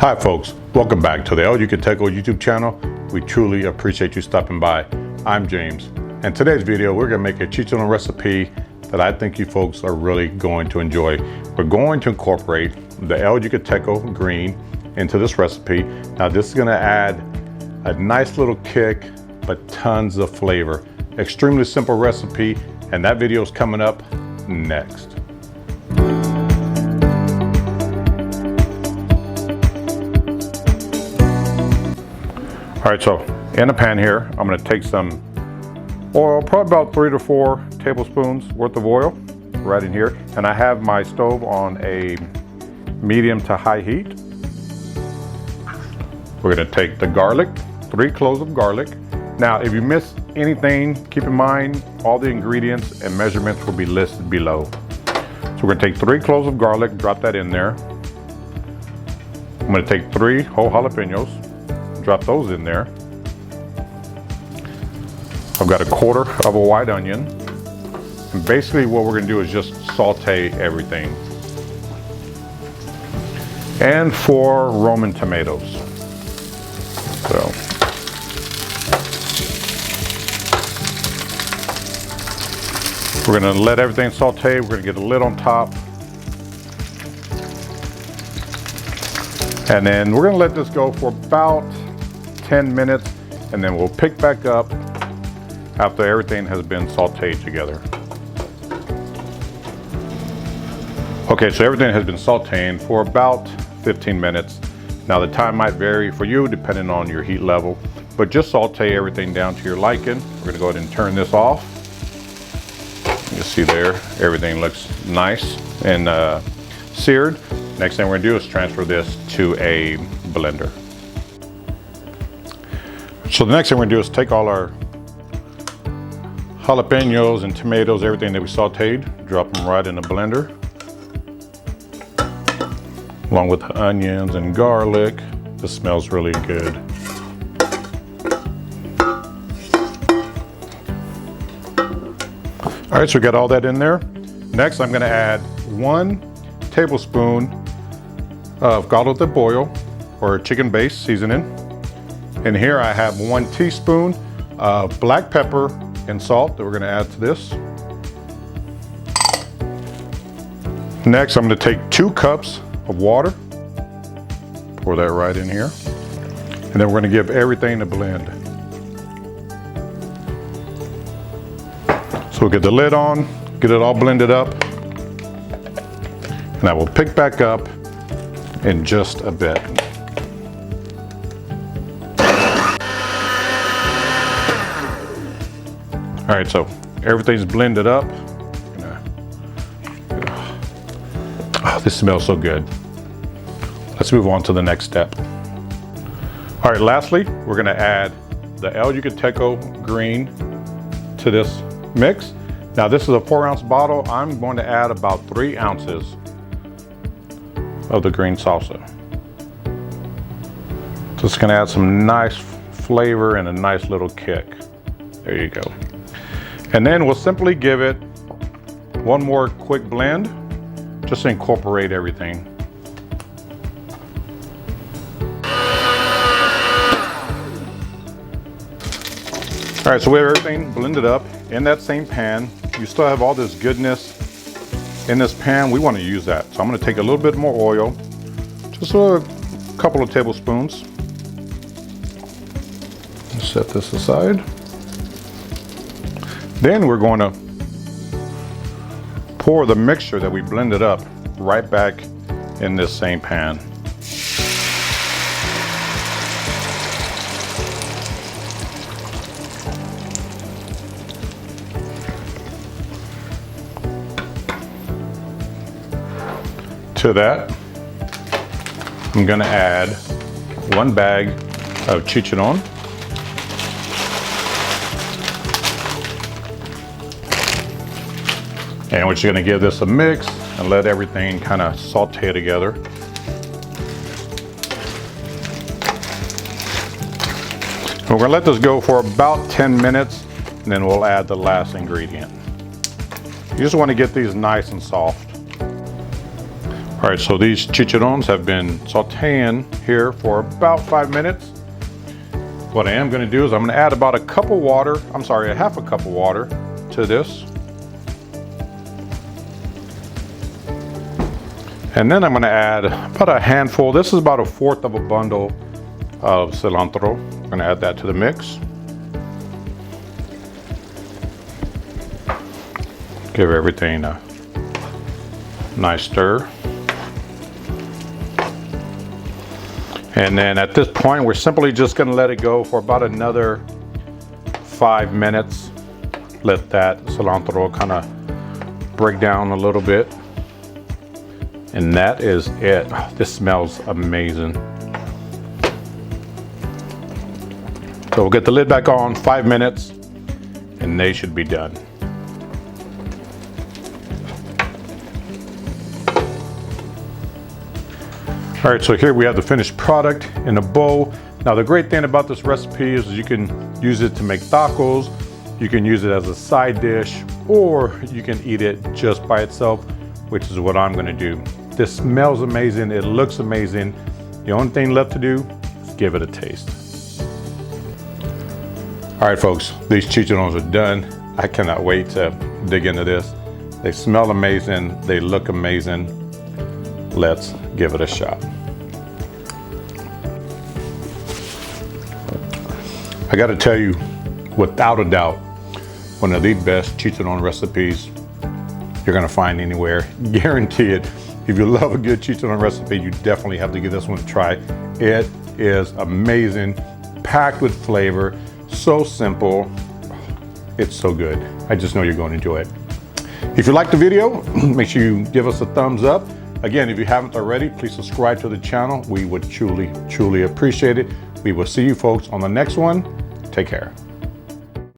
Hi folks, welcome back to the Yucateco YouTube channel. We truly appreciate you stopping by. I'm James, and today's video we're going to make a chicharrón recipe that I think you folks are really going to enjoy. We're going to incorporate the Yucateco green into this recipe. Now this is going to add a nice little kick, but tons of flavor. Extremely simple recipe, and that video is coming up next. All right, so in a pan here, I'm gonna take some oil, probably about 3 to 4 tablespoons worth of oil right in here. And I have my stove on a medium to high heat. We're gonna take the garlic, 3 cloves of garlic. Now, if you miss anything, keep in mind, all the ingredients and measurements will be listed below. So we're gonna take 3 cloves of garlic, drop that in there. I'm gonna take 3 whole jalapeños, drop those in there. I've got 1/4 of a white onion. And basically what we're gonna do is just saute everything. And 4 Roma tomatoes. So. We're gonna let everything saute. We're gonna get the lid on top. And then we're gonna let this go for about 10 minutes, and then we'll pick back up after everything has been sauteed together. Okay, so everything has been sauteing for about 15 minutes. Now the time might vary for you depending on your heat level, but just saute everything down to your liking. We're gonna go ahead and turn this off. You see there, everything looks nice and seared. Next thing we're gonna do is transfer this to a blender. So the next thing we're gonna do is take all our jalapeños and tomatoes, everything that we sauteed, drop them right in the blender, along with the onions and garlic. This smells really good. All right, so we got all that in there. Next, I'm gonna add 1 tablespoon of caldo de pollo, or chicken-based seasoning. And here I have 1 teaspoon of black pepper and salt that we're gonna add to this. Next, I'm gonna take 2 cups of water, pour that right in here. And then we're gonna give everything a blend. So we'll get the lid on, get it all blended up, and I will pick back up in just a bit. All right, so everything's blended up. Oh, this smells so good. Let's move on to the next step. All right, lastly, we're gonna add the Yucateco green to this mix. Now this is a 4-ounce bottle. I'm going to add about 3 ounces of the green salsa. Just gonna add some nice flavor and a nice little kick. There you go. And then we'll simply give it one more quick blend, just to incorporate everything. All right, so we have everything blended up in that same pan. You still have all this goodness in this pan. We want to use that. So I'm going to take a little bit more oil, just a couple of tablespoons. Set this aside. Then we're going to pour the mixture that we blended up right back in this same pan. To that, I'm gonna add 1 bag of chicharrón. And we're just gonna give this a mix and let everything kind of saute together. And we're gonna let this go for about 10 minutes, and then we'll add the last ingredient. You just wanna get these nice and soft. All right, so these chicharrones have been sauteing here for about 5 minutes. What I am gonna do is I'm gonna add about a half a cup of water to this. And then I'm gonna add about a handful, this is about 1/4 of a bundle of cilantro. I'm gonna add that to the mix. Give everything a nice stir. And then at this point, we're simply just gonna let it go for about another 5 minutes. Let that cilantro kind of break down a little bit. And that is it. Oh, this smells amazing. So we'll get the lid back on, 5 minutes, and they should be done. All right, so here we have the finished product in a bowl. Now the great thing about this recipe is you can use it to make tacos, you can use it as a side dish, or you can eat it just by itself, which is what I'm gonna do. This smells amazing, it looks amazing. The only thing left to do is give it a taste. All right, folks, these chicharrones are done. I cannot wait to dig into this. They smell amazing, they look amazing. Let's give it a shot. I gotta tell you, without a doubt, one of the best chicharrón recipes you're gonna find anywhere, guarantee it. If you love a good chicharrón recipe, you definitely have to give this one a try. It is amazing, packed with flavor, so simple. It's so good. I just know you're going to enjoy it. If you liked the video, make sure you give us a thumbs up. Again, if you haven't already, please subscribe to the channel. We would truly, truly appreciate it. We will see you folks on the next one. Take care.